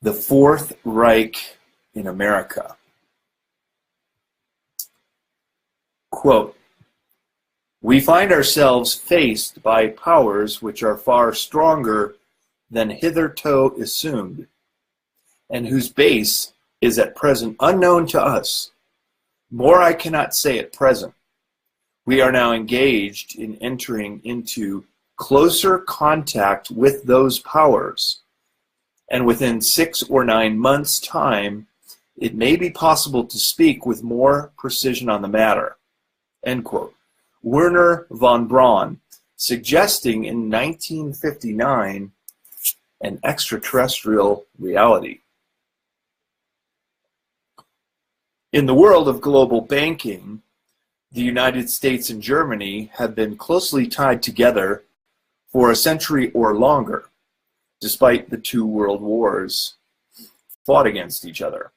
The Fourth Reich in America. Quote, "We find ourselves faced by powers which are far stronger than hitherto assumed, and whose base is at present unknown to us. More I cannot say at present. We are now engaged in entering into closer contact with those powers, and within 6 or 9 months' time, it may be possible to speak with more precision on the matter." End quote. Werner von Braun, suggesting in 1959 an extraterrestrial reality. In the world of global banking, the United States and Germany have been closely tied together for a century or longer, despite the 2 world wars fought against each other.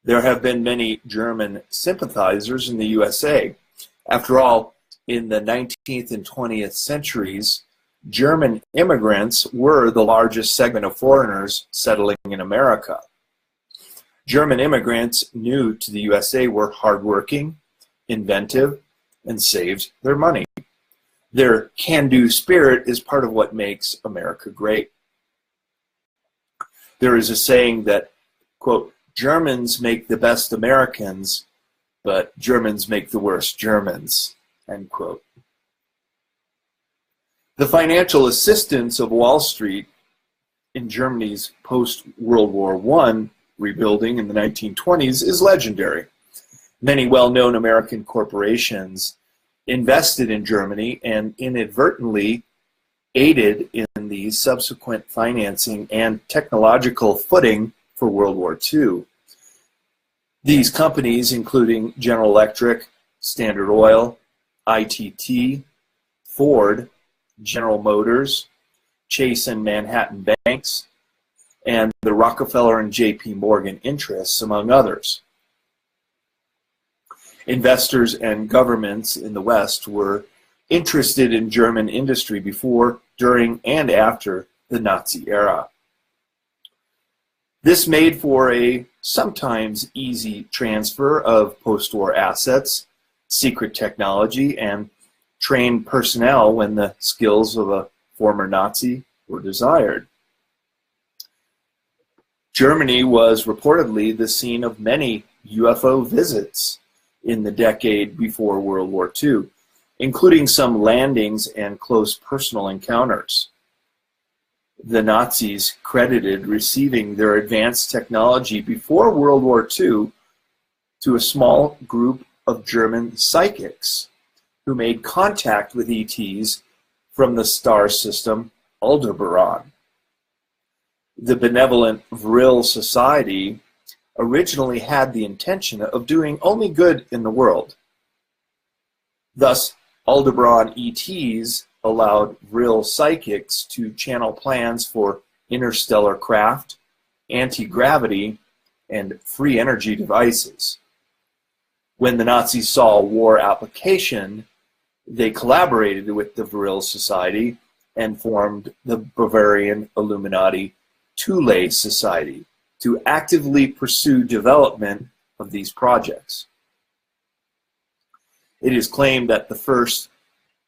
There have been many German sympathizers in the USA. After all, in the 19th and 20th centuries, German immigrants were the largest segment of foreigners settling in America. German immigrants new to the USA were hardworking, inventive, and saved their money. Their can-do spirit is part of what makes America great. There is a saying that, quote, "Germans make the best Americans, but Germans make the worst Germans," end quote. The financial assistance of Wall Street in Germany's post-World War I rebuilding in the 1920s is legendary. Many well-known American corporations invested in Germany and inadvertently aided in the subsequent financing and technological footing for World War II. These companies, including General Electric, Standard Oil, ITT, Ford, General Motors, Chase and Manhattan Banks, and the Rockefeller and J.P. Morgan interests, among others. Investors and governments in the West were interested in German industry before, during, and after the Nazi era. This made for a sometimes easy transfer of post-war assets, secret technology, and trained personnel when the skills of a former Nazi were desired. Germany was reportedly the scene of many UFO visits in the decade before World War II, including some landings and close personal encounters. The Nazis credited receiving their advanced technology before World War II to a small group of German psychics who made contact with ETs from the star system Aldebaran. The benevolent Vril Society originally had the intention of doing only good in the world. Thus, Aldebaran ETs allowed Vril psychics to channel plans for interstellar craft, anti-gravity, and free energy devices. When the Nazis saw war application, they collaborated with the Vril Society and formed the Bavarian Illuminati Thule Society to actively pursue development of these projects. It is claimed that the first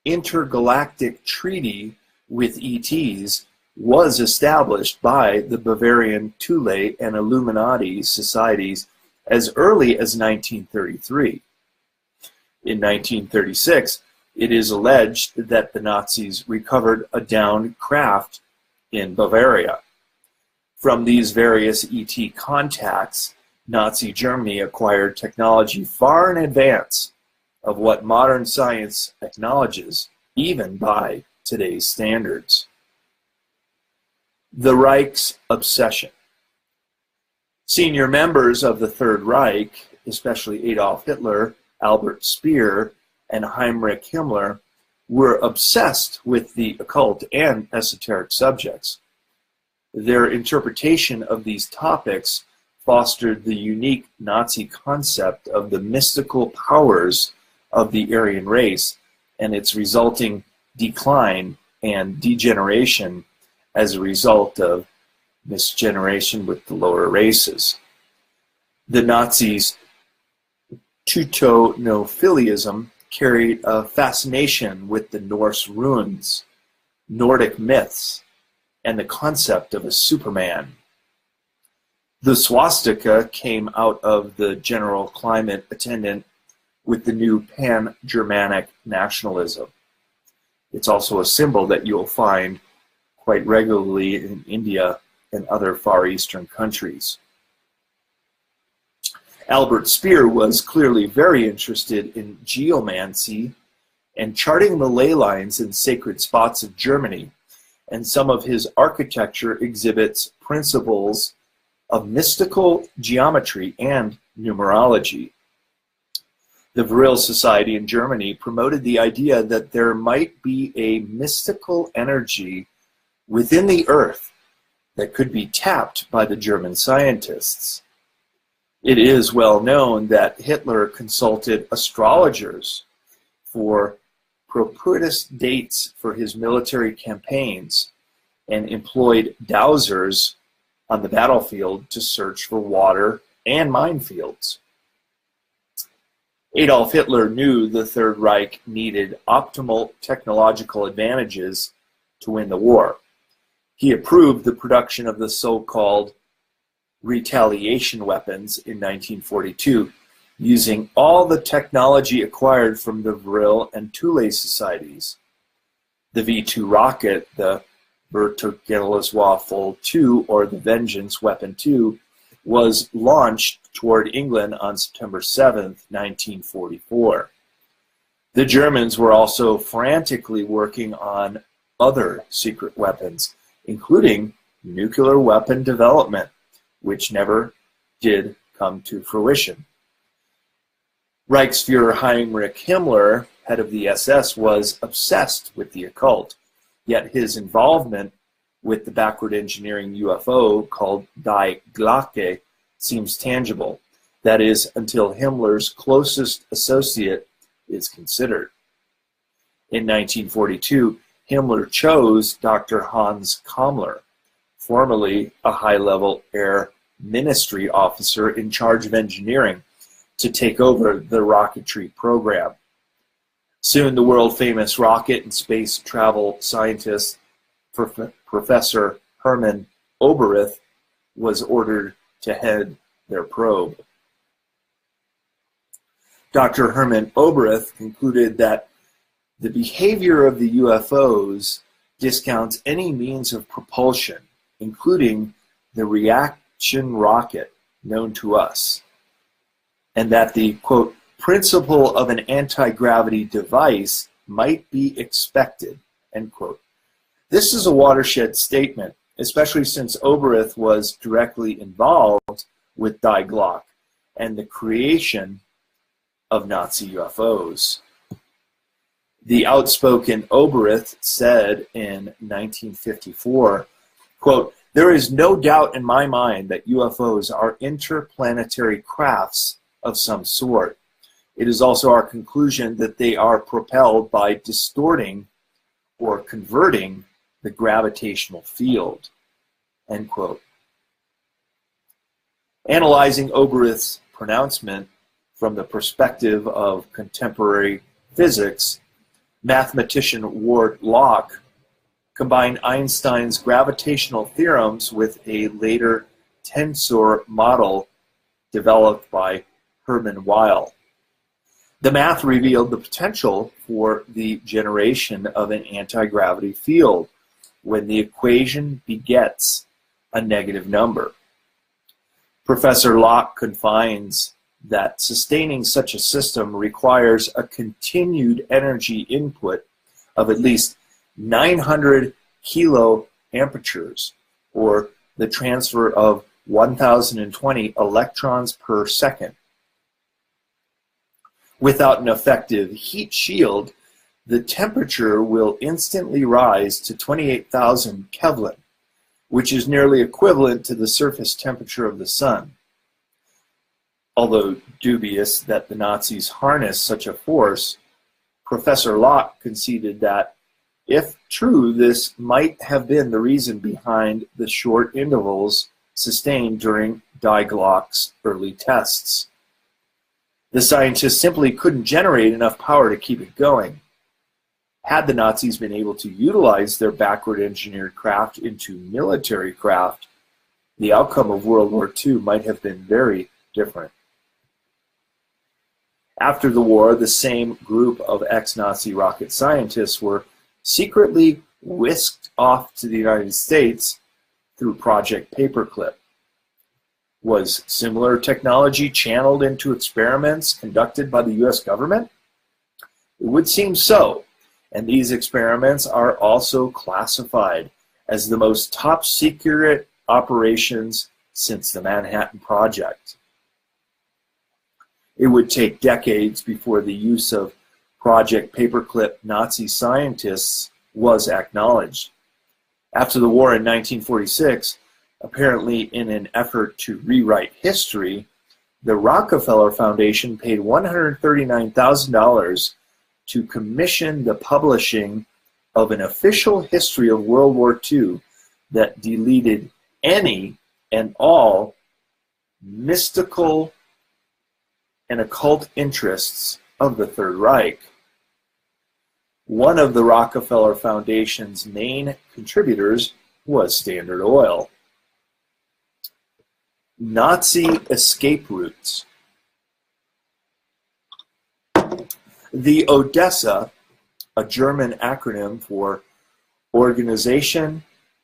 intergalactic treaty with ETs was established by the Bavarian Thule and Illuminati societies as early as 1933. In 1936, it is alleged that the Nazis recovered a downed craft in Bavaria. From these various ET contacts, Nazi Germany acquired technology far in advance of what modern science acknowledges, even by today's standards. The Reich's obsession. Senior members of the Third Reich, especially Adolf Hitler, Albert Speer, and Heinrich Himmler, were obsessed with the occult and esoteric subjects. Their interpretation of these topics fostered the unique Nazi concept of the mystical powers of the Aryan race and its resulting decline and degeneration as a result of misgeneration with the lower races. The Nazis' Teutonophilism carried a fascination with the Norse runes, Nordic myths, and the concept of a Superman. The swastika came out of the general climate attendant with the new pan-Germanic nationalism. It's also a symbol that you'll find quite regularly in India and other Far Eastern countries. Albert Speer was clearly very interested in geomancy and charting the ley lines in sacred spots of Germany, and some of his architecture exhibits principles of mystical geometry and numerology. The Vril Society in Germany promoted the idea that there might be a mystical energy within the earth that could be tapped by the German scientists. It is well known that Hitler consulted astrologers for propitious dates for his military campaigns and employed dowsers on the battlefield to search for water and minefields. Adolf Hitler knew the Third Reich needed optimal technological advantages to win the war. He approved the production of the so-called retaliation weapons in 1942, using all the technology acquired from the Vril and Thule societies. The V-2 rocket, the Verteidigungswaffe 2, or the Vengeance Weapon 2, was launched toward England on September 7, 1944. The Germans were also frantically working on other secret weapons, including nuclear weapon development, which never did come to fruition. Reichsfuhrer Heinrich Himmler, head of the SS, was obsessed with the occult, yet his involvement with the backward engineering UFO called Die Glocke seems tangible. That is, until Himmler's closest associate is considered. In 1942, Himmler chose Dr. Hans Kammler, formerly a high-level air ministry officer in charge of engineering, to take over the rocketry program. Soon the world-famous rocket and space travel scientist, Professor Hermann Oberth, was ordered to head their probe. Dr. Hermann Oberth concluded that the behavior of the UFOs discounts any means of propulsion, including the reaction rocket known to us, and that the, quote, principle of an anti-gravity device might be expected, end quote. This is a watershed statement, especially since Oberth was directly involved with Die Glocke and the creation of Nazi UFOs. The outspoken Oberth said in 1954, quote, there is no doubt in my mind that UFOs are interplanetary crafts of some sort. It is also our conclusion that they are propelled by distorting or converting the gravitational field, end quote. Analyzing Oberth's pronouncement from the perspective of contemporary physics, mathematician Ward Locke combined Einstein's gravitational theorems with a later tensor model developed by Hermann Weyl. The math revealed the potential for the generation of an anti-gravity field when the equation begets a negative number. Professor Locke confines that sustaining such a system requires a continued energy input of at least 900 kiloamperes, or the transfer of 1,020 electrons per second. Without an effective heat shield, the temperature will instantly rise to 28,000 Kelvin, which is nearly equivalent to the surface temperature of the sun. Although dubious that the Nazis harnessed such a force, Professor Locke conceded that If true, this might have been the reason behind the short intervals sustained during Die Glock's early tests. The scientists simply couldn't generate enough power to keep it going. Had the Nazis been able to utilize their backward engineered craft into military craft, the outcome of World War II might have been very different. After the war, the same group of ex-Nazi rocket scientists were secretly whisked off to the United States through Project Paperclip. Was similar technology channeled into experiments conducted by the US government? It would seem so, and these experiments are also classified as the most top secret operations since the Manhattan Project. It would take decades before the use of Project Paperclip Nazi scientists was acknowledged. After the war in 1946, apparently in an effort to rewrite history, the Rockefeller Foundation paid $139,000 to commission the publishing of an official history of World War II that deleted any and all mystical and occult interests of the Third Reich. One of the Rockefeller Foundation's main contributors was Standard Oil. Nazi escape routes. The Odessa, a German acronym for Organisation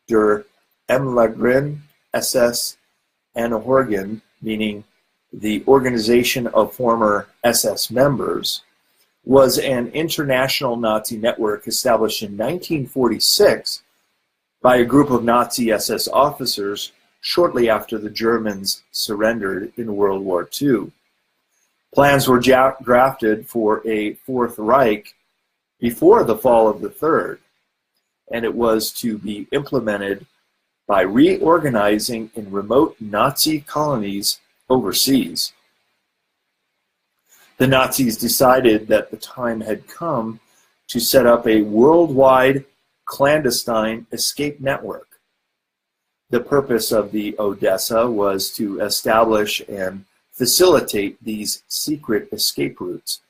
der Ehemaligen SS Angehörigen, meaning the Organization of Former SS Members, was an international Nazi network established in 1946 by a group of Nazi SS officers shortly after the Germans surrendered in World War II. Plans were drafted for a Fourth Reich before the fall of the Third, and it was to be implemented by reorganizing in remote Nazi colonies overseas. The Nazis decided that the time had come to set up a worldwide clandestine escape network. The purpose of the Odessa was to establish and facilitate these secret escape routes,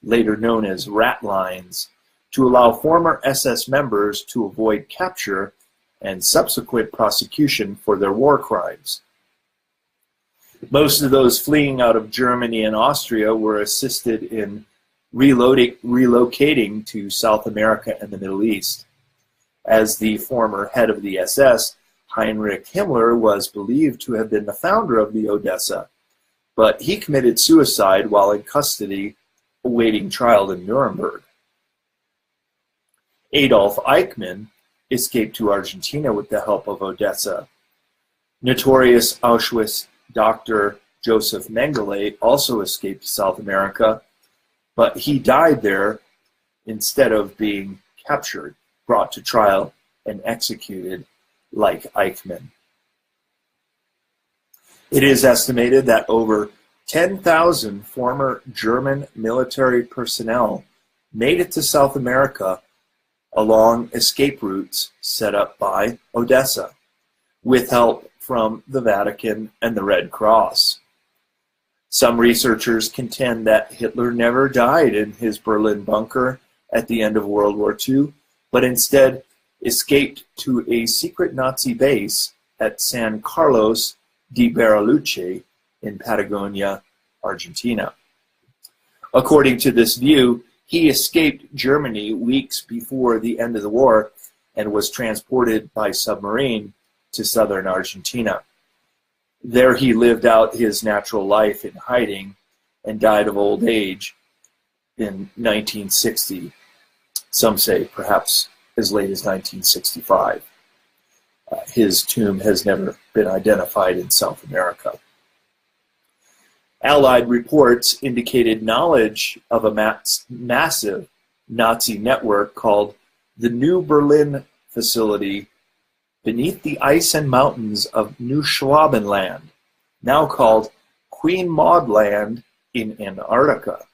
later known as rat lines, to allow former SS members to avoid capture and subsequent prosecution for their war crimes. Most of those fleeing out of Germany and Austria were assisted in relocating to South America and the Middle East. As the former head of the SS, Heinrich Himmler was believed to have been the founder of the Odessa, but he committed suicide while in custody awaiting trial in Nuremberg. Adolf Eichmann escaped to Argentina with the help of Odessa. Notorious Auschwitz Dr. Joseph Mengele also escaped to South America, but he died there instead of being captured, brought to trial, and executed like Eichmann. It is estimated that over 10,000 former German military personnel made it to South America along escape routes set up by Odessa, with help from the Vatican and the Red Cross. Some researchers contend that Hitler never died in his Berlin bunker at the end of World War II, but instead escaped to a secret Nazi base at San Carlos de Bariloche in Patagonia, Argentina. According to this view, he escaped Germany weeks before the end of the war and was transported by submarine to southern Argentina. There he lived out his natural life in hiding and died of old age in 1960. Some say perhaps as late as 1965. His tomb has never been identified in South America. Allied reports indicated knowledge of a massive Nazi network called the New Berlin Facility beneath the ice and mountains of New Schwabenland, now called Queen Maud Land in Antarctica,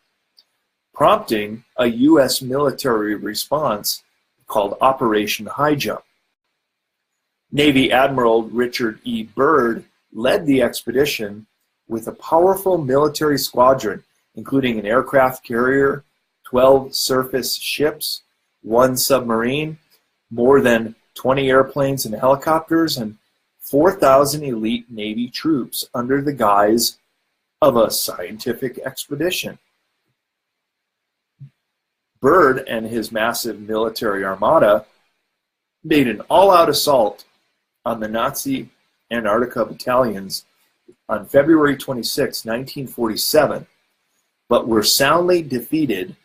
prompting a U.S. military response called Operation High Jump. Navy Admiral Richard E. Byrd led the expedition with a powerful military squadron, including an aircraft carrier, 12 surface ships, 1 submarine, more than 20 airplanes and helicopters, and 4,000 elite Navy troops under the guise of a scientific expedition. Byrd and his massive military armada made an all-out assault on the Nazi Antarctica battalions on February 26, 1947, but were soundly defeated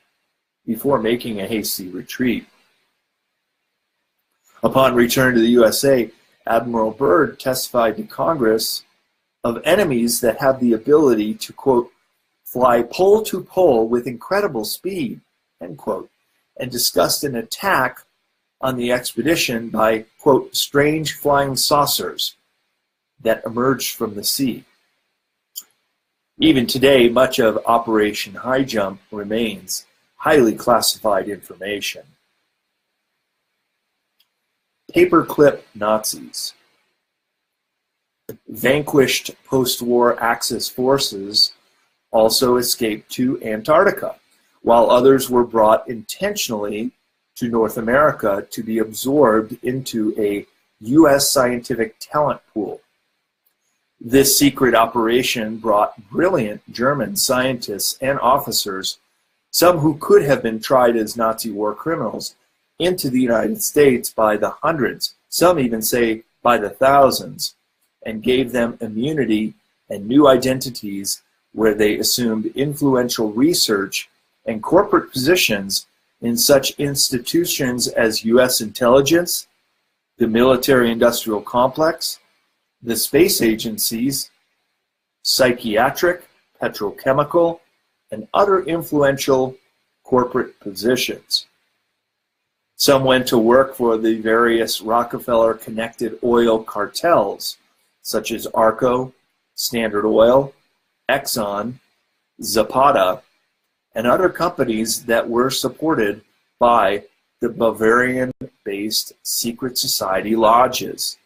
before making a hasty retreat. Upon return to the USA, Admiral Byrd testified to Congress of enemies that have the ability to, quote, fly pole to pole with incredible speed, end quote, and discussed an attack on the expedition by, quote, strange flying saucers that emerged from the sea. Even today, much of Operation High Jump remains highly classified information. Paperclip Nazis. Vanquished post-war Axis forces also escaped to Antarctica, while others were brought intentionally to North America to be absorbed into a U.S. scientific talent pool. This secret operation brought brilliant German scientists and officers, some who could have been tried as Nazi war criminals, into the United States by the hundreds, some even say by the thousands, and gave them immunity and new identities where they assumed influential research and corporate positions in such institutions as U.S. intelligence, the military-industrial complex, the space agencies, psychiatric, petro-chemical, and other influential corporate positions. Some went to work for the various Rockefeller-connected oil cartels, such as ARCO, Standard Oil, Exxon, Zapata, and other companies that were supported by the Bavarian-based secret society lodges.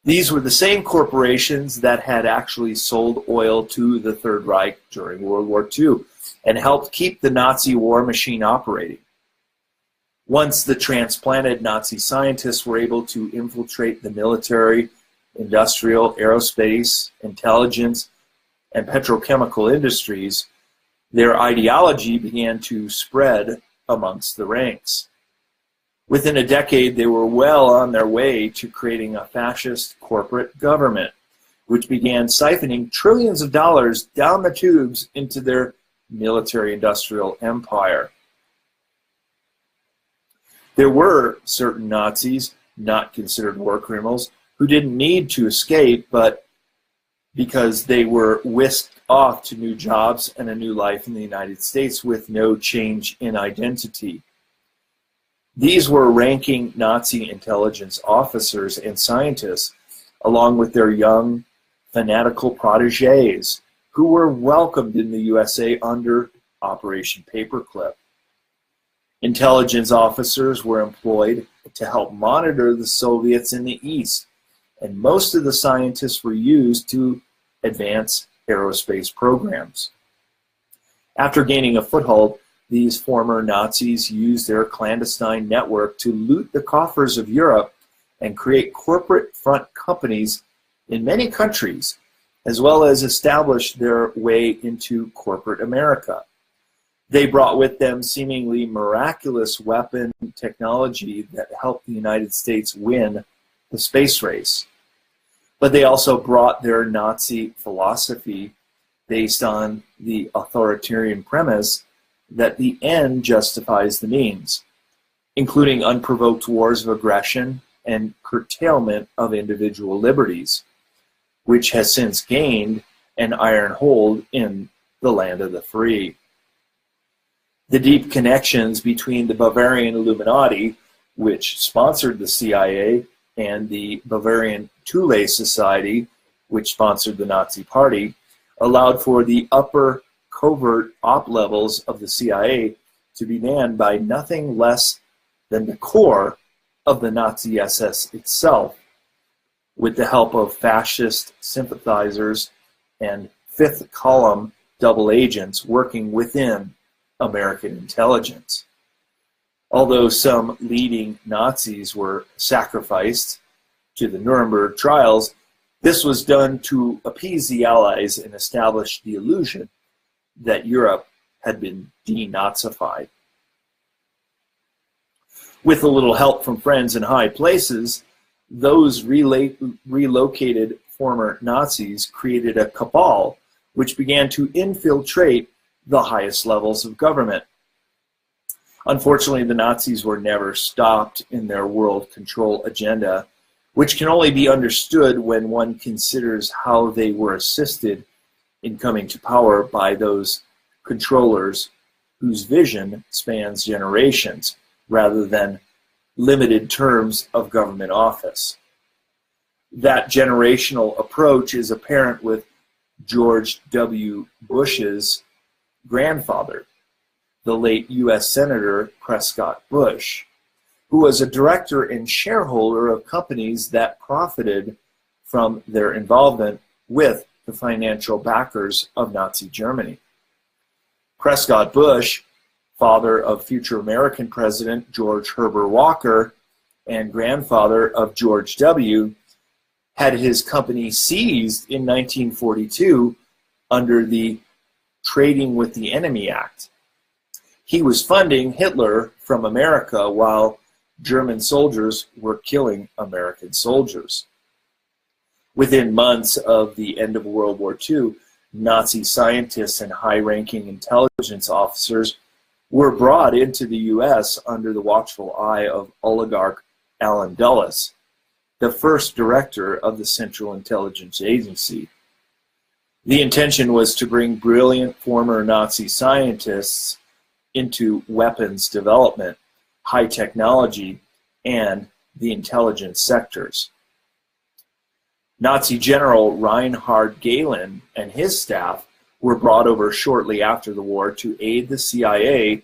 These were the same corporations that had actually sold oil to the Third Reich during World War II and helped keep the Nazi war machine operating. Once the transplanted Nazi scientists were able to infiltrate the military, industrial, aerospace, intelligence, and petrochemical industries, their ideology began to spread amongst the ranks. Within a decade, they were well on their way to creating a fascist corporate government, which began siphoning trillions of dollars down the tubes into their military-industrial empire. There were certain Nazis, not considered war criminals, who didn't need to escape, but because they were whisked off to new jobs and a new life in the United States with no change in identity. These were ranking Nazi intelligence officers and scientists, along with their young, fanatical protégés, who were welcomed in the USA under Operation Paperclip. Intelligence officers were employed to help monitor the Soviets in the East, and most of the scientists were used to advance aerospace programs. After gaining a foothold, these former Nazis used their clandestine network to loot the coffers of Europe and create corporate front companies in many countries, as well as establish their way into corporate America. They brought with them seemingly miraculous weapon technology that helped the United States win the space race. But they also brought their Nazi philosophy based on the authoritarian premise that the end justifies the means, including unprovoked wars of aggression and curtailment of individual liberties, which has since gained an iron hold in the land of the free. The deep connections between the Bavarian Illuminati, which sponsored the CIA, and the Bavarian Thule Society, which sponsored the Nazi Party, allowed for the upper covert op levels of the CIA to be manned by nothing less than the core of the Nazi SS itself, with the help of fascist sympathizers and fifth column double agents working within American intelligence. Although some leading Nazis were sacrificed to the Nuremberg trials, this was done to appease the Allies and establish the illusion that Europe had been denazified. With a little help from friends in high places, those relocated former Nazis created a cabal which began to infiltrate the highest levels of government. Unfortunately, the Nazis were never stopped in their world control agenda, which can only be understood when one considers how they were assisted in coming to power by those controllers whose vision spans generations rather than limited terms of government office. That generational approach is apparent with George W. Bush's grandfather, the late U.S. Senator Prescott Bush, who was a director and shareholder of companies that profited from their involvement with the financial backers of Nazi Germany. Prescott Bush, father of future American President George Herbert Walker and grandfather of George W., had his company seized in 1942 under the Trading with the Enemy Act. He was funding Hitler from America while German soldiers were killing American soldiers. Within months of the end of World War II, Nazi scientists and high-ranking intelligence officers were brought into the U.S. under the watchful eye of oligarch Allen Dulles, the first director of the Central Intelligence Agency. The intention was to bring brilliant former Nazi scientists into weapons development, high technology, and the intelligence sectors. Nazi General Reinhard Gehlen and his staff were brought over shortly after the war to aid the CIA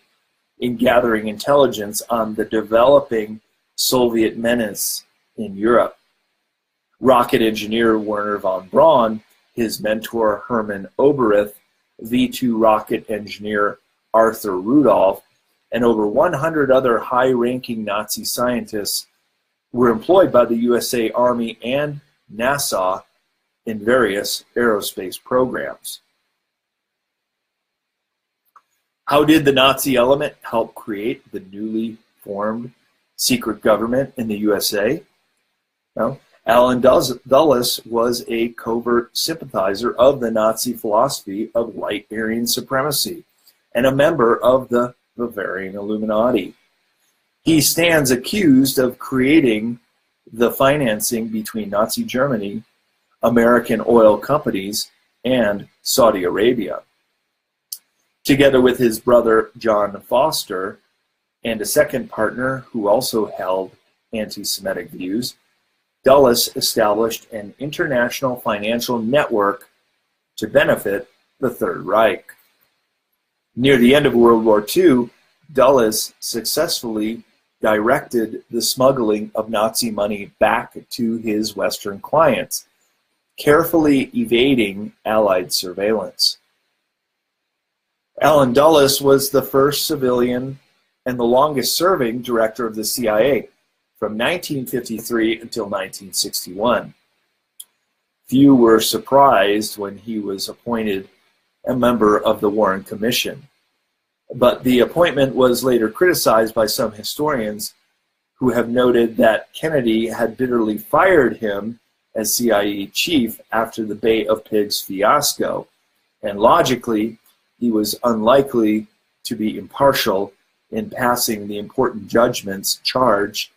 in gathering intelligence on the developing Soviet menace in Europe. Rocket engineer Werner von Braun, his mentor Hermann Oberth, V-2 rocket engineer Arthur Rudolph, and over 100 other high-ranking Nazi scientists were employed by the USA Army and NASA in various aerospace programs. How did the Nazi element help create the newly formed secret government in the USA? Well, Allen Dulles was a covert sympathizer of the Nazi philosophy of light Aryan supremacy and a member of the Bavarian Illuminati. He stands accused of creating the financing between Nazi Germany, American oil companies, and Saudi Arabia. Together with his brother John Foster and a second partner who also held anti-Semitic views, Dulles established an international financial network to benefit the Third Reich. Near the end of World War II, Dulles successfully directed the smuggling of Nazi money back to his Western clients, carefully evading Allied surveillance. Allen Dulles was the first civilian and the longest-serving director of the CIA from 1953 until 1961. Few were surprised when he was appointed a member of the Warren Commission, but the appointment was later criticized by some historians who have noted that Kennedy had bitterly fired him as CIA chief after the Bay of Pigs fiasco, and logically, he was unlikely to be impartial in passing the important judgments charged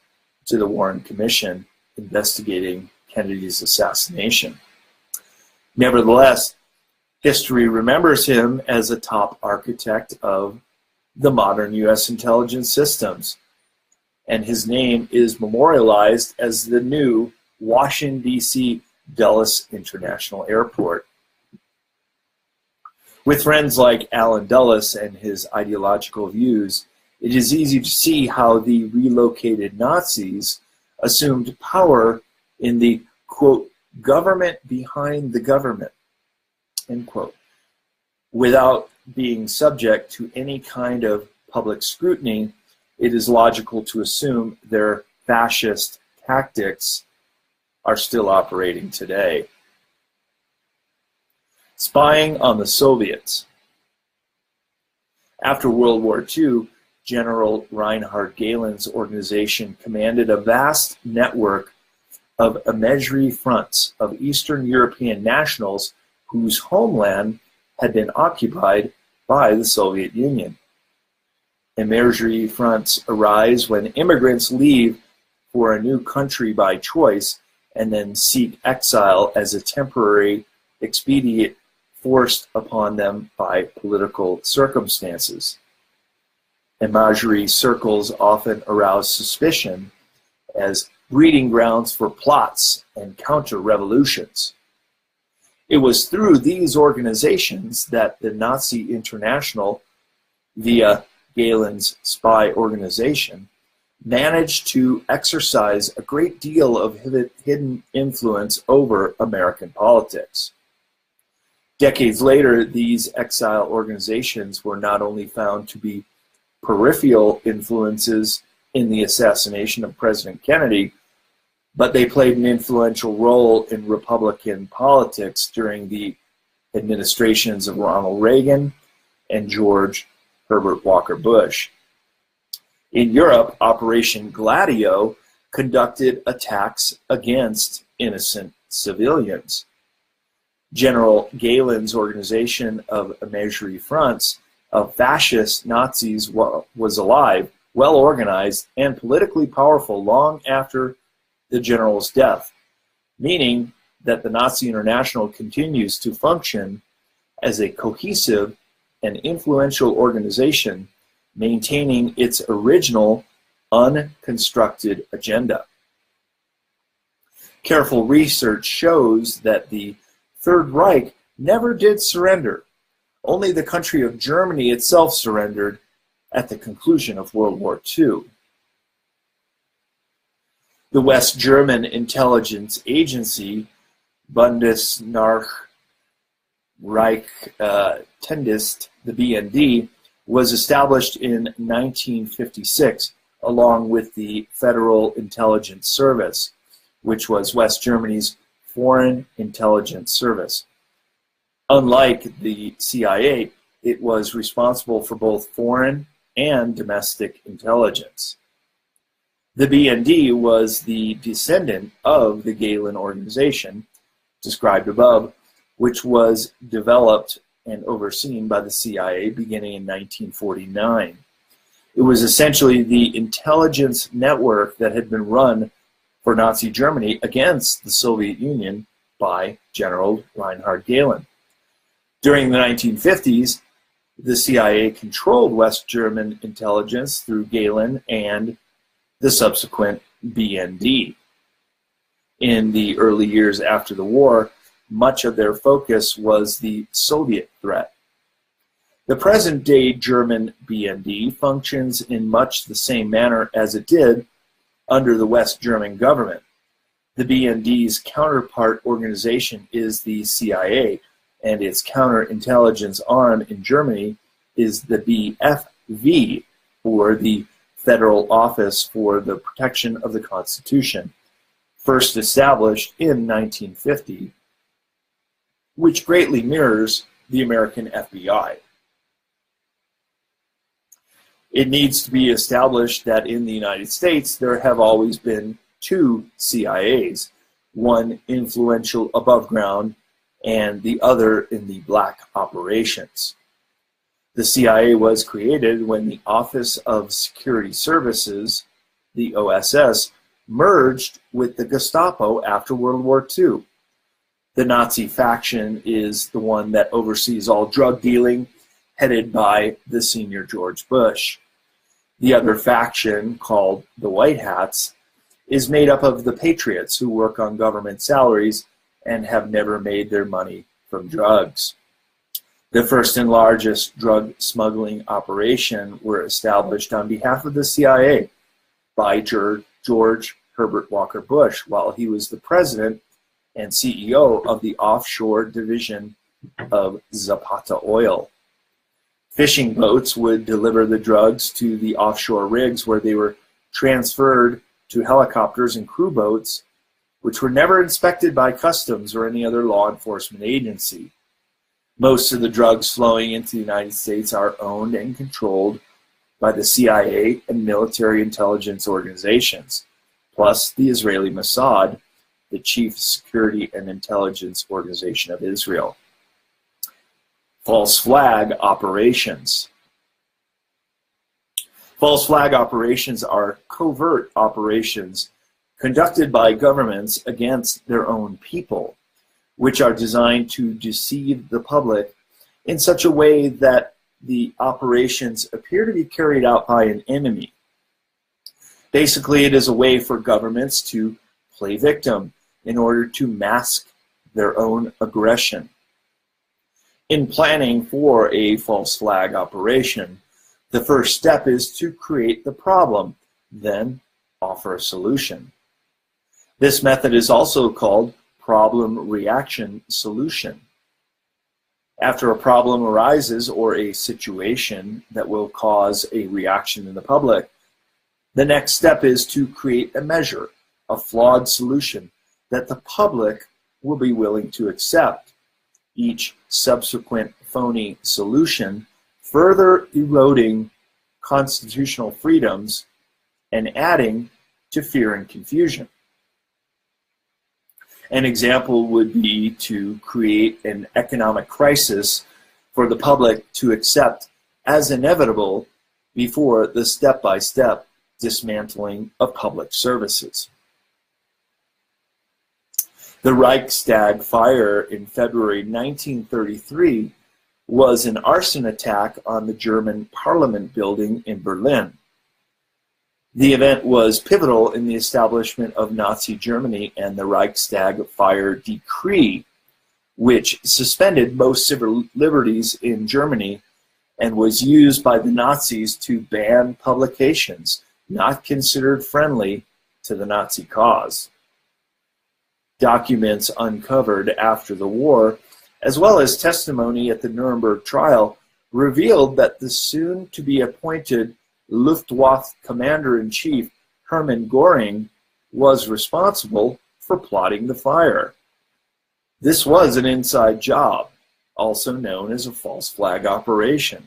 to the Warren Commission investigating Kennedy's assassination. Nevertheless, history remembers him as a top architect of the modern U.S. intelligence systems, and his name is memorialized as the new Washington, D.C. Dulles International Airport. With friends like Allen Dulles and his ideological views, It is easy to see how the relocated Nazis assumed power in the, quote, government behind the government, end quote, without being subject to any kind of public scrutiny. It is logical to assume their fascist tactics are still operating today. Spying on the Soviets. After World War II, General Reinhard Gehlen's organization commanded a vast network of imagery fronts of Eastern European nationals whose homeland had been occupied by the Soviet Union. Imagery fronts arise when immigrants leave for a new country by choice and then seek exile as a temporary expedient forced upon them by political circumstances. Imagery circles often arouse suspicion as breeding grounds for plots and counter-revolutions. It was through these organizations that the Nazi International, via Gehlen's spy organization, managed to exercise a great deal of hidden influence over American politics. Decades later, these exile organizations were not only found to be peripheral influences in the assassination of President Kennedy, but they played an influential role in Republican politics during the administrations of Ronald Reagan and George Herbert Walker Bush. In Europe, Operation Gladio conducted attacks against innocent civilians. General Gehlen's organization of imagery fronts of fascist Nazis was alive, well organized, and politically powerful long after the general's death, meaning that the Nazi International continues to function as a cohesive and influential organization, maintaining its original unconstructed agenda. Careful research shows that the Third Reich never did surrender. Only the country of Germany itself surrendered at the conclusion of World War II. The West German intelligence agency, Bundesnachrichtendienst, the BND, was established in 1956 along with the Federal Intelligence Service, which was West Germany's Foreign Intelligence Service. Unlike the CIA, it was responsible for both foreign and domestic intelligence. The BND was the descendant of the Gehlen organization, described above, which was developed and overseen by the CIA beginning in 1949. It was essentially the intelligence network that had been run for Nazi Germany against the Soviet Union by General Reinhard Gehlen. During the 1950s, the CIA controlled West German intelligence through Gehlen and the subsequent BND. In the early years after the war, much of their focus was the Soviet threat. The present-day German BND functions in much the same manner as it did under the West German government. The BND's counterpart organization is the CIA, and its counterintelligence arm in Germany is the BFV, or the Federal Office for the Protection of the Constitution, first established in 1950, which greatly mirrors the American FBI. It needs to be established that in the United States there have always been two CIAs, one influential above ground and the other in the black operations. The CIA was created when the Office of Security Services, the OSS, merged with the Gestapo after World War II. The Nazi faction is the one that oversees all drug dealing, headed by the senior George Bush. The other faction, called the White Hats, is made up of the patriots who work on government salaries and have never made their money from drugs. The first and largest drug smuggling operation were established on behalf of the CIA by George Herbert Walker Bush while he was the president and CEO of the offshore division of Zapata Oil. Fishing boats would deliver the drugs to the offshore rigs where they were transferred to helicopters and crew boats, which were never inspected by customs or any other law enforcement agency. Most of the drugs flowing into the United States are owned and controlled by the CIA and military intelligence organizations, plus the Israeli Mossad, the chief security and intelligence organization of Israel. False flag operations. False flag operations are covert operations conducted by governments against their own people, which are designed to deceive the public in such a way that the operations appear to be carried out by an enemy. Basically, it is a way for governments to play victim in order to mask their own aggression. In planning for a false flag operation, the first step is to create the problem, then offer a solution. This method is also called problem reaction solution. After a problem arises or a situation that will cause a reaction in the public, the next step is to create a measure, a flawed solution that the public will be willing to accept. Each subsequent phony solution further eroding constitutional freedoms and adding to fear and confusion. An example would be to create an economic crisis for the public to accept as inevitable before the step-by-step dismantling of public services. The Reichstag fire in February 1933 was an arson attack on the German Parliament building in Berlin. The event was pivotal in the establishment of Nazi Germany and the Reichstag fire decree, which suspended most civil liberties in Germany and was used by the Nazis to ban publications not considered friendly to the Nazi cause. Documents uncovered after the war, as well as testimony at the Nuremberg trial, revealed that the soon-to-be-appointed Luftwaffe Commander-in-Chief Hermann Göring was responsible for plotting the fire. This was an inside job, also known as a false flag operation.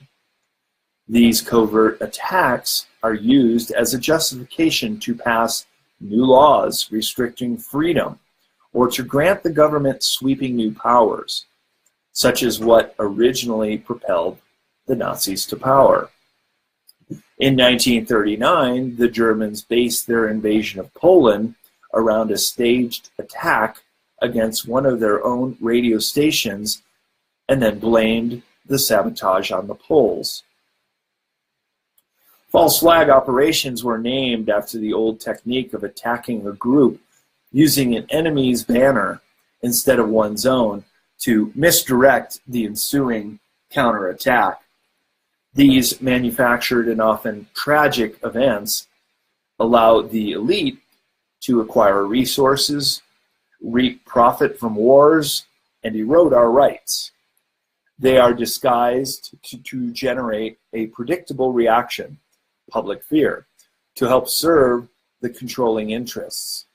These covert attacks are used as a justification to pass new laws restricting freedom or to grant the government sweeping new powers, such as what originally propelled the Nazis to power. In 1939, the Germans based their invasion of Poland around a staged attack against one of their own radio stations and then blamed the sabotage on the Poles. False flag operations were named after the old technique of attacking a group using an enemy's banner instead of one's own to misdirect the ensuing counterattack. These manufactured and often tragic events allow the elite to acquire resources, reap profit from wars, and erode our rights. They are disguised to generate a predictable reaction, public fear, to help serve the controlling interests.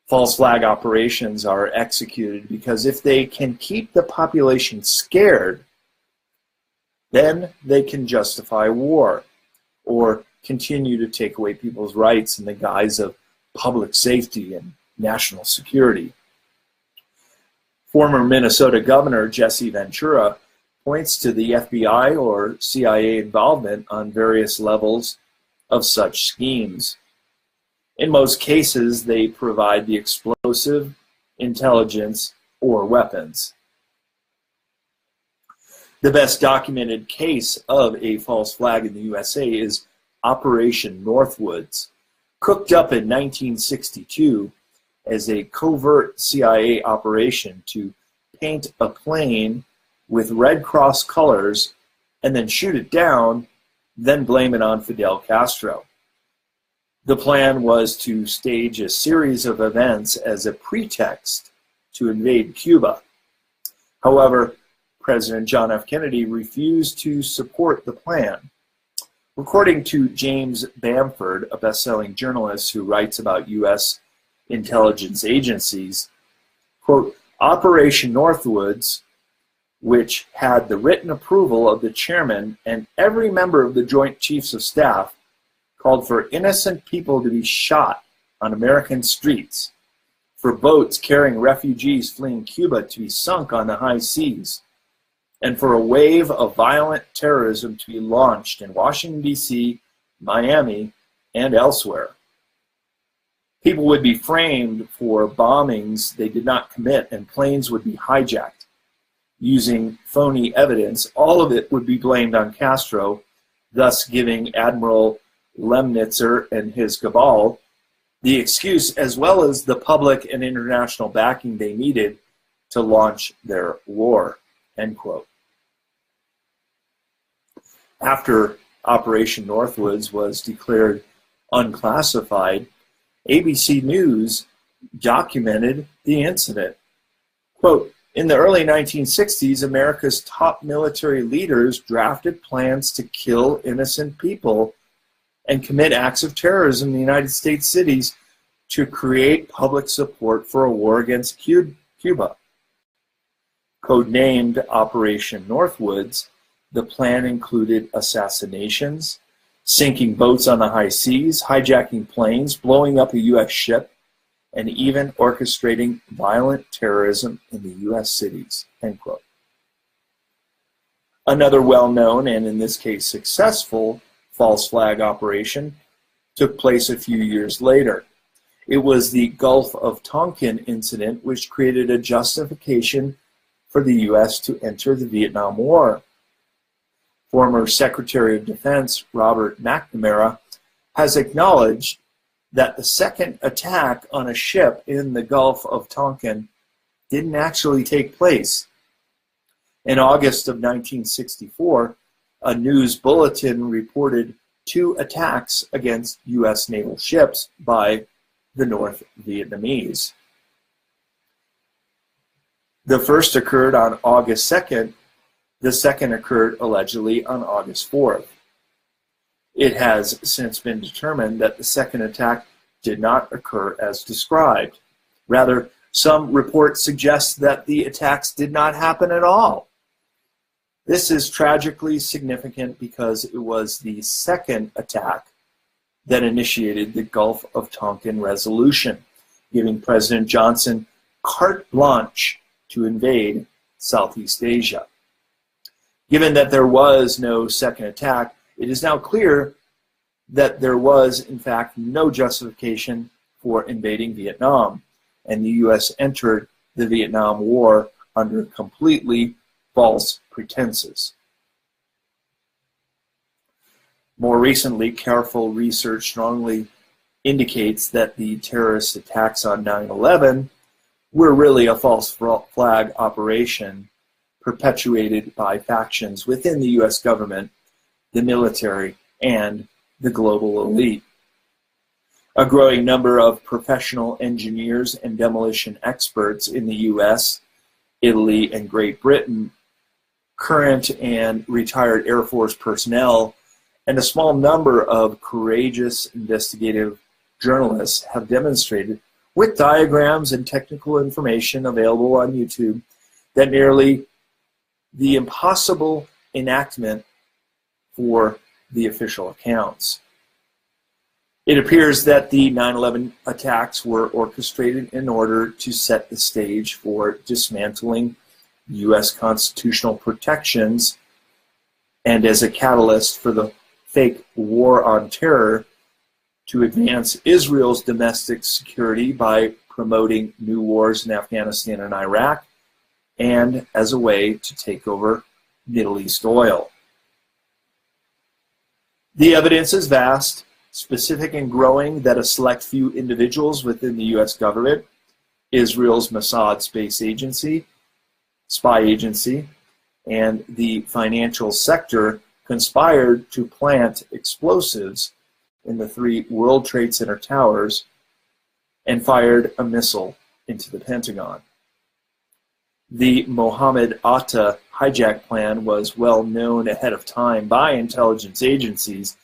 False flag operations are executed because if they can keep the population scared, then they can justify war or continue to take away people's rights in the guise of public safety and national security. Former Minnesota Governor Jesse Ventura points to the FBI or CIA involvement on various levels of such schemes. In most cases, they provide the explosive, intelligence, or weapons. The best documented case of a false flag in the USA is Operation Northwoods, cooked up in 1962 as a covert CIA operation to paint a plane with Red Cross colors and then shoot it down, then blame it on Fidel Castro. The plan was to stage a series of events as a pretext to invade Cuba. However, President John F. Kennedy refused to support the plan. According to James Bamford, a best-selling journalist who writes about U.S. intelligence agencies, quote, Operation Northwoods, which had the written approval of the chairman and every member of the Joint Chiefs of Staff, called for innocent people to be shot on American streets, for boats carrying refugees fleeing Cuba to be sunk on the high seas, and for a wave of violent terrorism to be launched in Washington, D.C., Miami, and elsewhere. People would be framed for bombings they did not commit, and planes would be hijacked. Using phony evidence, all of it would be blamed on Castro, thus giving Admiral Lemnitzer and his cabal the excuse as well as the public and international backing they needed to launch their war, end quote. After Operation Northwoods was declared unclassified, ABC News documented the incident. Quote, in the early 1960s, America's top military leaders drafted plans to kill innocent people and commit acts of terrorism in the United States cities to create public support for a war against Cuba. Codenamed Operation Northwoods, the plan included assassinations, sinking boats on the high seas, hijacking planes, blowing up a U.S. ship, and even orchestrating violent terrorism in the U.S. cities, end quote. Another well-known, and in this case successful, false flag operation took place a few years later. It was the Gulf of Tonkin incident, which created a justification for the U.S. to enter the Vietnam War. Former Secretary of Defense Robert McNamara has acknowledged that the second attack on a ship in the Gulf of Tonkin didn't actually take place. In August of 1964, a news bulletin reported 2 attacks against U.S. naval ships by the North Vietnamese. The first occurred on August 2nd. The second occurred allegedly on August 4th. It has since been determined that the second attack did not occur as described. Rather, some reports suggest that the attacks did not happen at all. This is tragically significant because it was the second attack that initiated the Gulf of Tonkin resolution, giving President Johnson carte blanche to invade Southeast Asia. Given that there was no second attack, it is now clear that there was, in fact, no justification for invading Vietnam, and the U.S. entered the Vietnam War under completely false pretenses. More recently, careful research strongly indicates that the terrorist attacks on 9/11 were really a false flag operation perpetuated by factions within the U.S. government, the military, and the global elite. A growing number of professional engineers and demolition experts in the U.S., Italy, and Great Britain, current and retired Air Force personnel, and a small number of courageous investigative journalists have demonstrated, with diagrams and technical information available on YouTube, that nearly the impossible enactment for the official accounts. It appears that the 9/11 attacks were orchestrated in order to set the stage for dismantling U.S. constitutional protections and as a catalyst for the fake war on terror to advance Israel's domestic security by promoting new wars in Afghanistan and Iraq, and as a way to take over Middle East oil. The evidence is vast, specific and growing that a select few individuals within the U.S. government, Israel's Mossad spy agency, and the financial sector conspired to plant explosives in the 3 World Trade Center towers and fired a missile into the Pentagon. The Mohammed Atta hijack plan was well known ahead of time by intelligence agencies,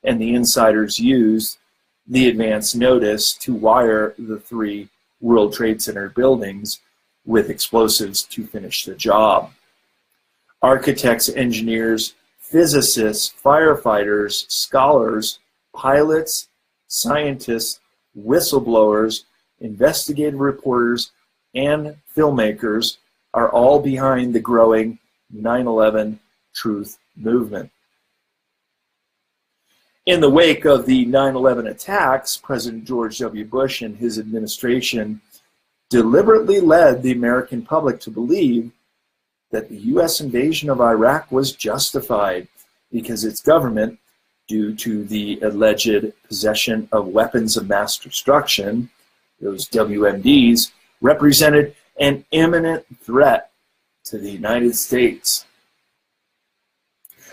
and the insiders used the advance notice to wire the 3 World Trade Center buildings with explosives to finish the job. Architects, engineers, physicists, firefighters, scholars, pilots, scientists, whistleblowers, investigative reporters, and filmmakers are all behind the growing 9/11 truth movement. In the wake of the 9/11 attacks, President George W. Bush and his administration deliberately led the American public to believe that the U.S. invasion of Iraq was justified because its government, due to the alleged possession of weapons of mass destruction, those WMDs, represented an imminent threat to the United States.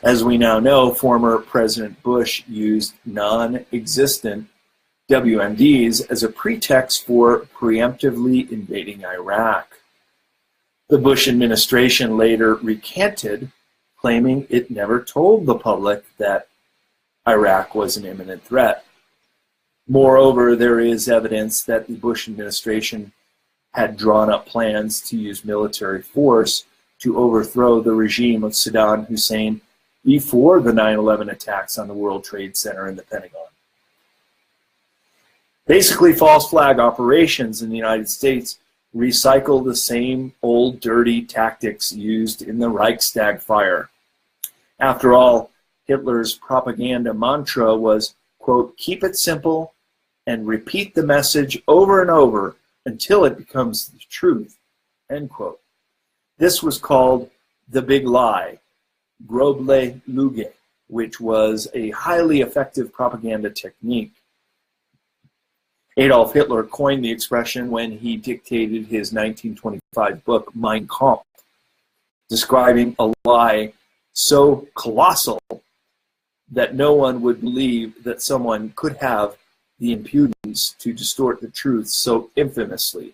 As we now know, former President Bush used non-existent WMDs as a pretext for preemptively invading Iraq. The Bush administration later recanted, claiming it never told the public that Iraq was an imminent threat. Moreover, there is evidence that the Bush administration had drawn up plans to use military force to overthrow the regime of Saddam Hussein before the 9/11 attacks on the World Trade Center and the Pentagon. Basically, false flag operations in the United States recycle the same old dirty tactics used in the Reichstag fire. After all, Hitler's propaganda mantra was, quote, keep it simple and repeat the message over and over until it becomes the truth, end quote. This was called the big lie, grobe Lüge, which was a highly effective propaganda technique. Adolf Hitler coined the expression when he dictated his 1925 book, Mein Kampf, describing a lie so colossal that no one would believe that someone could have the impudence to distort the truth so infamously.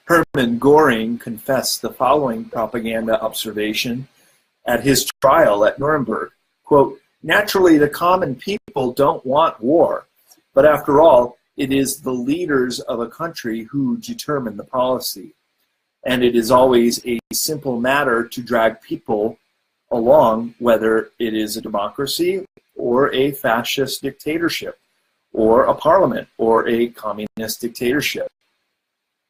Hermann Göring confessed the following propaganda observation at his trial at Nuremberg, quote, naturally the common people don't want war, but after all, it is the leaders of a country who determine the policy, and it is always a simple matter to drag people along, whether it is a democracy or a fascist dictatorship, or a parliament or a communist dictatorship.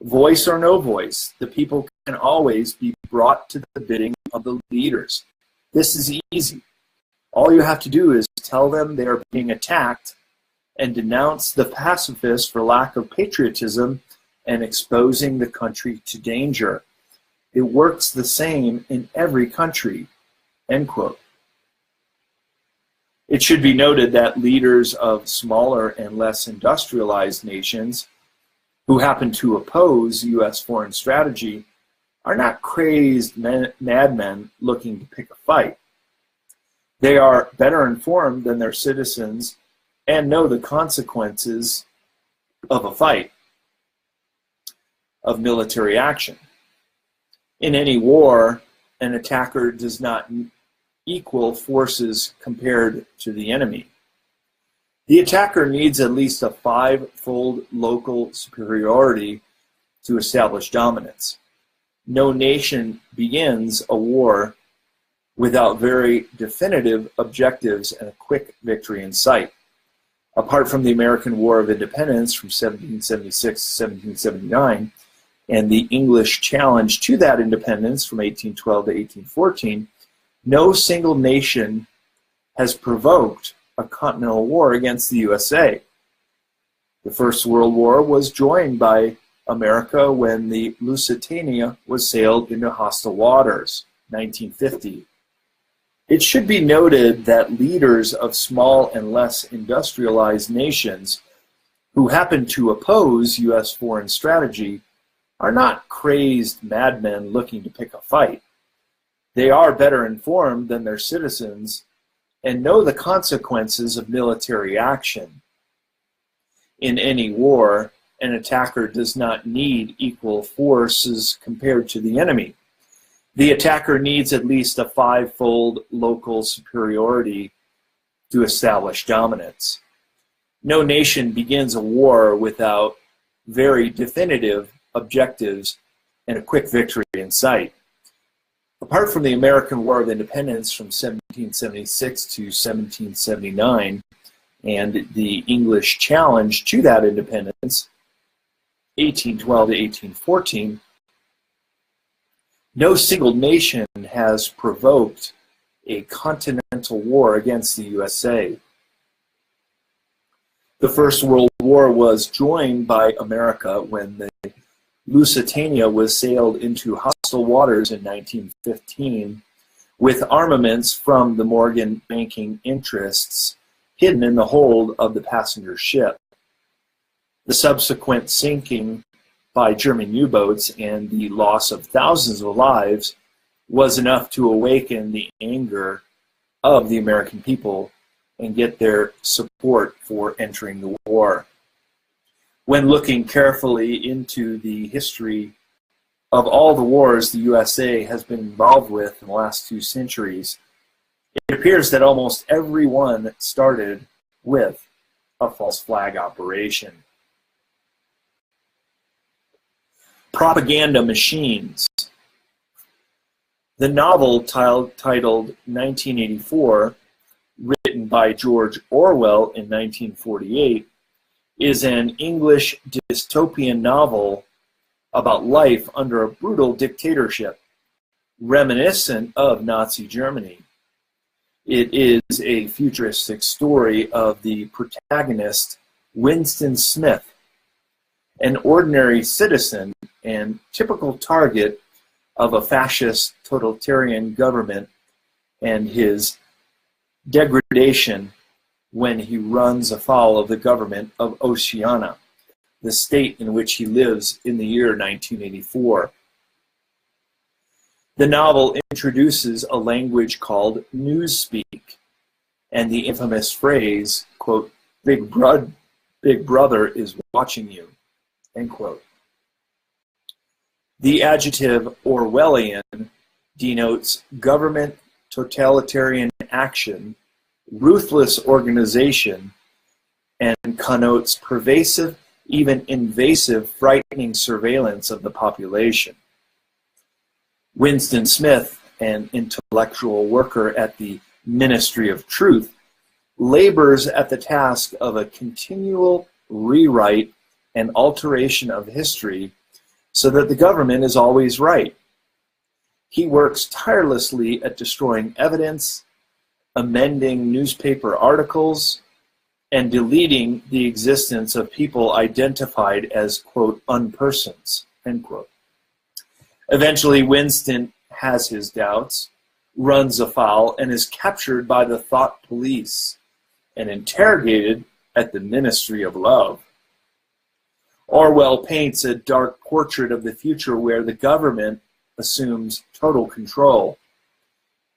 Voice or no voice, the people can always be brought to the bidding of the leaders. This is easy. All you have to do is tell them they are being attacked and denounce the pacifists for lack of patriotism and exposing the country to danger. It works the same in every country, end quote. It should be noted that leaders of smaller and less industrialized nations who happen to oppose U.S. foreign strategy are not crazed madmen looking to pick a fight. They are better informed than their citizens and know the consequences of a fight, of military action. In any war, an attacker does not equal forces compared to the enemy. The attacker needs at least a 5-fold local superiority to establish dominance. No nation begins a war without very definitive objectives and a quick victory in sight. Apart from the American War of Independence from 1776 to 1779 and the English challenge to that independence from 1812 to 1814, no single nation has provoked a continental war against the USA. The First World War was joined by America when the Lusitania was sailed into hostile waters, 1950. It should be noted that leaders of small and less industrialized nations who happen to oppose U.S. foreign strategy are not crazed madmen looking to pick a fight. They are better informed than their citizens and know the consequences of military action. In any war, an attacker does not need equal forces compared to the enemy. The attacker needs at least a five-fold local superiority to establish dominance. No nation begins a war without very definitive objectives and a quick victory in sight. Apart from the American War of Independence from 1776 to 1779 and the English challenge to that independence, 1812 to 1814, no single nation has provoked a continental war against the USA. The First World War was joined by America when the Lusitania was sailed into hostile waters in 1915 with armaments from the Morgan banking interests hidden in the hold of the passenger ship. The subsequent sinking by German U-boats and the loss of thousands of lives was enough to awaken the anger of the American people and get their support for entering the war. When looking carefully into the history of all the wars the USA has been involved with in the last 2 centuries, it appears that almost every one started with a false flag operation. Propaganda machines. The novel titled 1984, written by George Orwell in 1948, is an English dystopian novel about life under a brutal dictatorship, reminiscent of Nazi Germany. It is a futuristic story of the protagonist, Winston Smith, an ordinary citizen and typical target of a fascist totalitarian government, and his degradation when he runs afoul of the government of Oceania, the state in which he lives in the year 1984. The novel introduces a language called newspeak and the infamous phrase, quote, Big brother is watching you, end quote. The adjective Orwellian denotes government totalitarian action, ruthless organization, and connotes pervasive, even invasive, frightening surveillance of the population. Winston Smith, an intellectual worker at the Ministry of Truth, labors at the task of a continual rewrite and alteration of history so that the government is always right. He works tirelessly at destroying evidence, amending newspaper articles, and deleting the existence of people identified as, quote, unpersons, end quote. Eventually, Winston has his doubts, runs afoul, and is captured by the thought police and interrogated at the Ministry of Love. Orwell paints a dark portrait of the future where the government assumes total control.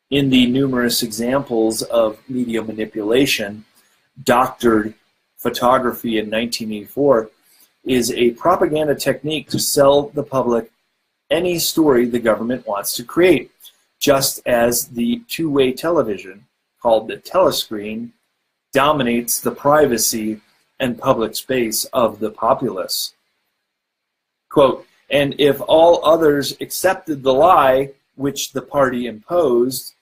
In the numerous examples of media manipulation, doctored photography in 1984 is a propaganda technique to sell the public any story the government wants to create, just as the two-way television, called the telescreen, dominates the privacy and public space of the populace. Quote, and if all others accepted the lie which the party imposed,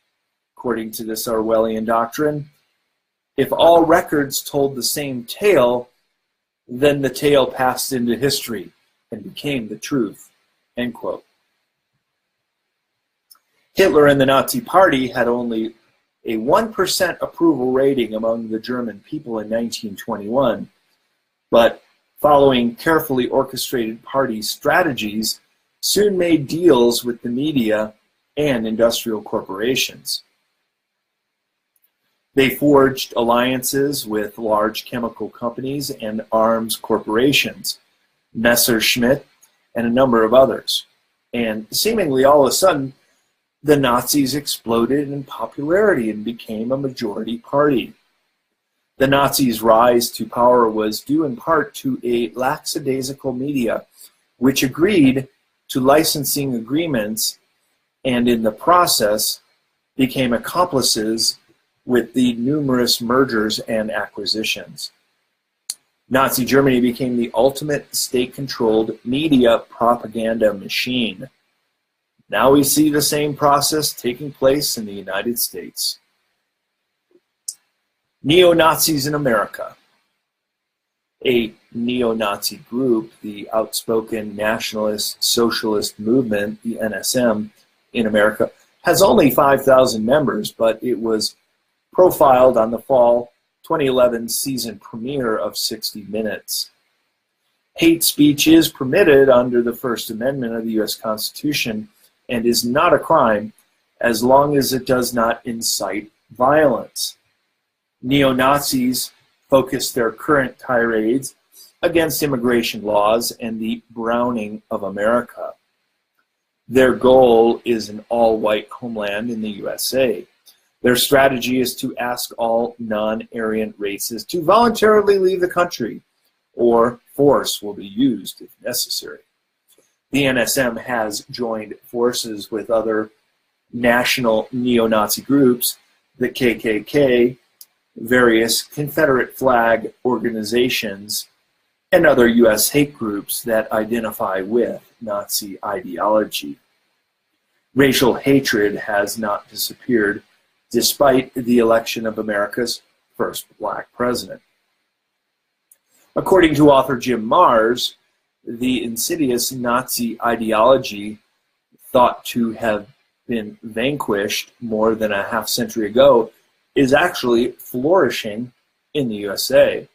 according to this Orwellian doctrine, if all records told the same tale, then the tale passed into history and became the truth, end quote. Hitler and the Nazi Party had only a 1% approval rating among the German people in 1921, but following carefully orchestrated party strategies, soon made deals with the media and industrial corporations. They forged alliances with large chemical companies and arms corporations. Messerschmitt and a number of others. And seemingly all of a sudden, the Nazis exploded in popularity and became a majority party. The Nazis' rise to power was due in part to a lackadaisical media which agreed to licensing agreements and in the process became accomplices with the numerous mergers and acquisitions. Nazi Germany became the ultimate state-controlled media propaganda machine. Now we see the same process taking place in the United States. Neo-Nazis in America. A neo-Nazi group, the outspoken Nationalist Socialist Movement, the NSM, in America, has only 5,000 members, but it was profiled on the fall 2011 season premiere of 60 Minutes. Hate speech is permitted under the First Amendment of the U.S. Constitution and is not a crime as long as it does not incite violence. Neo-Nazis focus their current tirades against immigration laws and the browning of America. Their goal is an all-white homeland in the USA. Their strategy is to ask all non-Aryan races to voluntarily leave the country, or force will be used if necessary. The NSM has joined forces with other national neo-Nazi groups, the KKK, various Confederate flag organizations, and other U.S. hate groups that identify with Nazi ideology. Racial hatred has not disappeared despite the election of America's first black president. According to author Jim Marrs, the insidious Nazi ideology thought to have been vanquished more than a half-century ago is actually flourishing in the USA.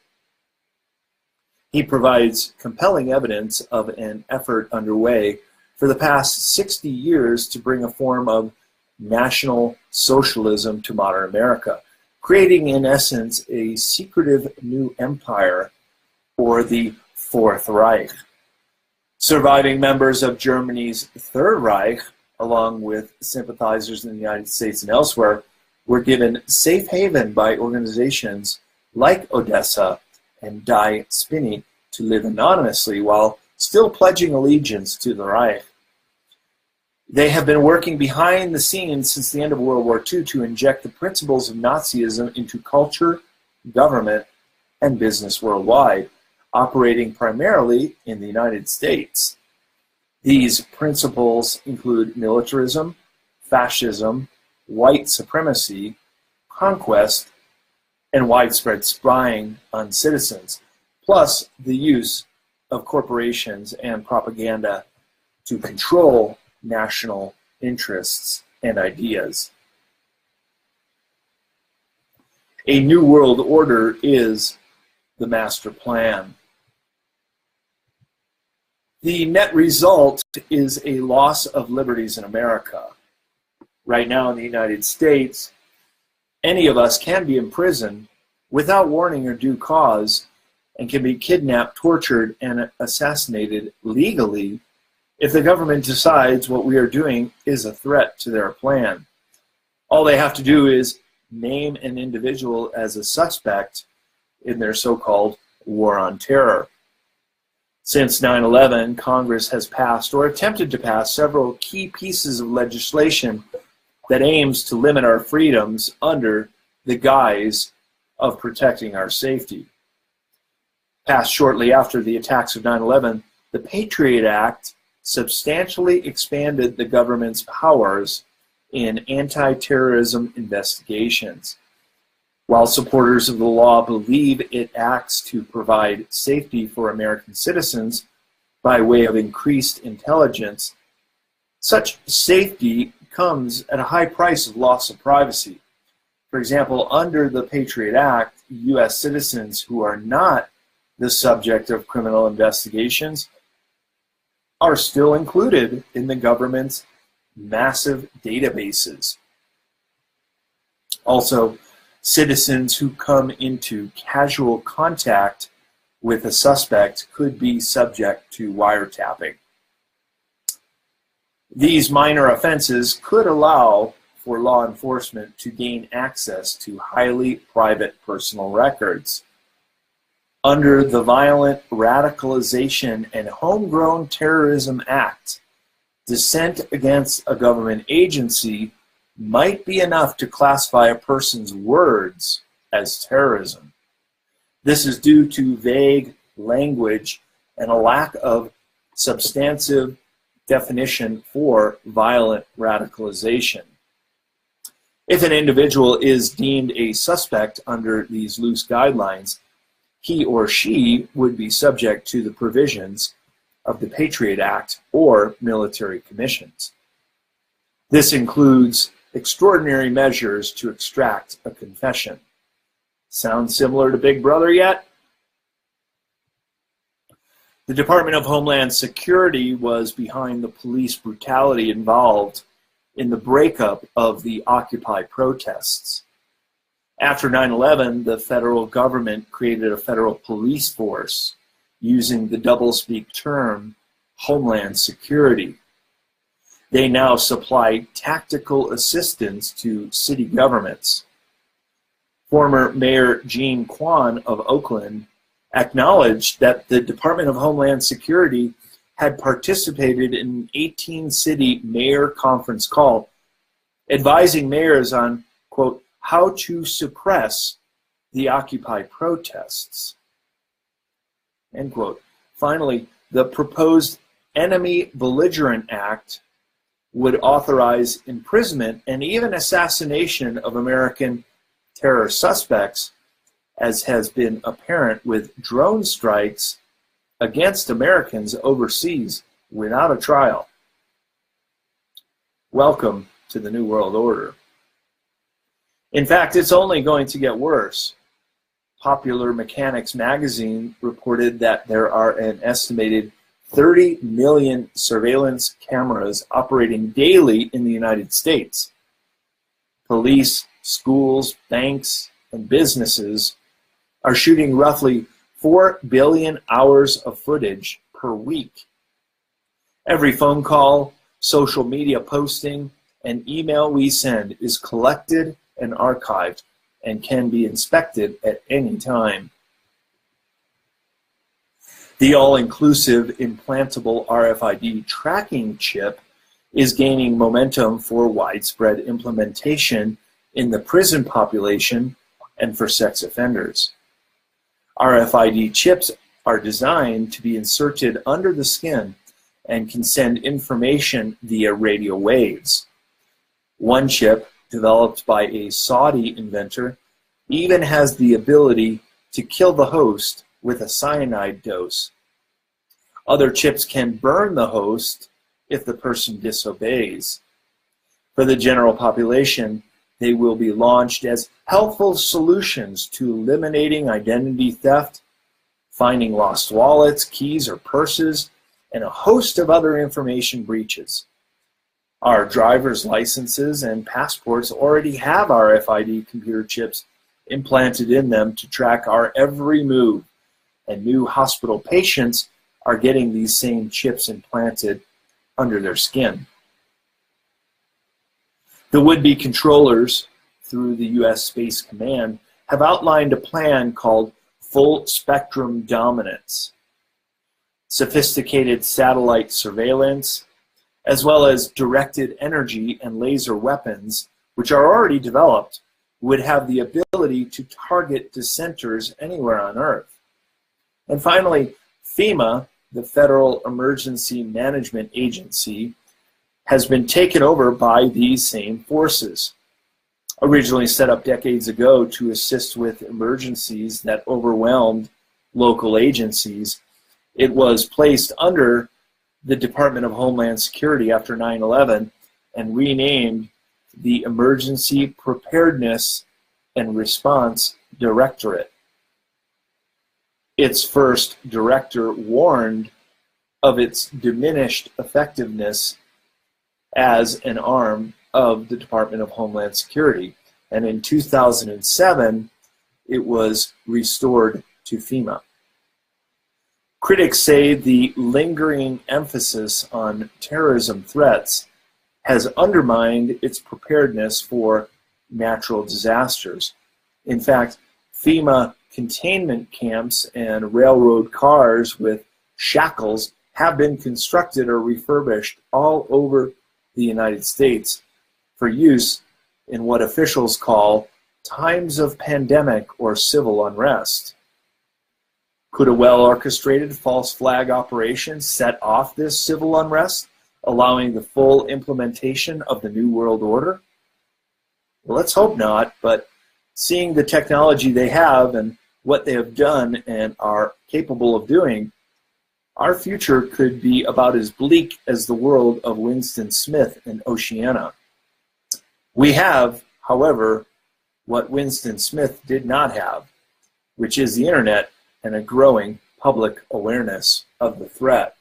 He provides compelling evidence of an effort underway for the past 60 years to bring a form of National Socialism to modern America, creating in essence a secretive new empire, or the Fourth Reich. Surviving members of Germany's Third Reich, along with sympathizers in the United States and elsewhere, were given safe haven by organizations like Odessa and Die Spinny to live anonymously while still pledging allegiance to the Reich. They have been working behind the scenes since the end of World War II to inject the principles of Nazism into culture, government, and business worldwide, operating primarily in the United States. These principles include militarism, fascism, white supremacy, conquest, and widespread spying on citizens, plus the use of corporations and propaganda to control national interests and ideas. A new world order is the master plan. The net result is a loss of liberties in America. Right now in the United States, any of us can be imprisoned without warning or due cause and can be kidnapped, tortured, and assassinated legally if the government decides what we are doing is a threat to their plan. All they have to do is name an individual as a suspect in their so-called war on terror. Since 9/11, Congress has passed or attempted to pass several key pieces of legislation that aims to limit our freedoms under the guise of protecting our safety. Passed shortly after the attacks of 9/11, the Patriot Act substantially expanded the government's powers in anti-terrorism investigations. While supporters of the law believe it acts to provide safety for American citizens by way of increased intelligence, such safety comes at a high price of loss of privacy. For example, under the Patriot Act, U.S. citizens who are not the subject of criminal investigations are still included in the government's massive databases. Also, citizens who come into casual contact with a suspect could be subject to wiretapping. These minor offenses could allow for law enforcement to gain access to highly private personal records. Under the Violent Radicalization and Homegrown Terrorism Act, dissent against a government agency might be enough to classify a person's words as terrorism. This is due to vague language and a lack of substantive definition for violent radicalization. If an individual is deemed a suspect under these loose guidelines, he or she would be subject to the provisions of the Patriot Act or military commissions. This includes extraordinary measures to extract a confession. Sound similar to Big Brother yet? The Department of Homeland Security was behind the police brutality involved in the breakup of the Occupy protests. After 9/11, the federal government created a federal police force using the doublespeak term Homeland Security. They now supply tactical assistance to city governments. Former Mayor Gene Kwan of Oakland acknowledged that the Department of Homeland Security had participated in an 18-city mayor conference call, advising mayors on, quote, how to suppress the Occupy protests, end quote. Finally, the proposed Enemy Belligerent Act would authorize imprisonment and even assassination of American terror suspects, as has been apparent with drone strikes against Americans overseas without a trial. Welcome to the New World Order. In fact, it's only going to get worse. Popular Mechanics magazine reported that there are an estimated 30 million surveillance cameras operating daily in the United States. Police, schools, banks, and businesses are shooting roughly 4 billion hours of footage per week. Every phone call, social media posting, and email we send is collected and archived and can be inspected at any time. The all-inclusive implantable RFID tracking chip is gaining momentum for widespread implementation in the prison population and for sex offenders. RFID chips are designed to be inserted under the skin and can send information via radio waves. One chip, developed by a Saudi inventor, even has the ability to kill the host with a cyanide dose. Other chips can burn the host if the person disobeys. For the general population, they will be launched as helpful solutions to eliminating identity theft, finding lost wallets, keys, or purses, and a host of other information breaches. Our driver's licenses and passports already have RFID computer chips implanted in them to track our every move, and new hospital patients are getting these same chips implanted under their skin. The would-be controllers, through the U.S. Space Command, have outlined a plan called Full Spectrum Dominance. Sophisticated satellite surveillance, as well as directed energy and laser weapons, which are already developed, would have the ability to target dissenters anywhere on Earth. And finally, FEMA, the Federal Emergency Management Agency, has been taken over by these same forces. Originally set up decades ago to assist with emergencies that overwhelmed local agencies, it was placed under the Department of Homeland Security after 9/11 and renamed the Emergency Preparedness and Response Directorate. Its first director warned of its diminished effectiveness as an arm of the Department of Homeland Security, and in 2007 it was restored to FEMA. Critics say the lingering emphasis on terrorism threats has undermined its preparedness for natural disasters. In fact, FEMA containment camps and railroad cars with shackles have been constructed or refurbished all over the United States for use in what officials call times of pandemic or civil unrest. Could a well-orchestrated false flag operation set off this civil unrest, allowing the full implementation of the New World Order? Well, let's hope not, but seeing the technology they have and what they have done and are capable of doing, our future could be about as bleak as the world of Winston Smith and Oceania. We have, however, what Winston Smith did not have, which is the internet and a growing public awareness of the threat.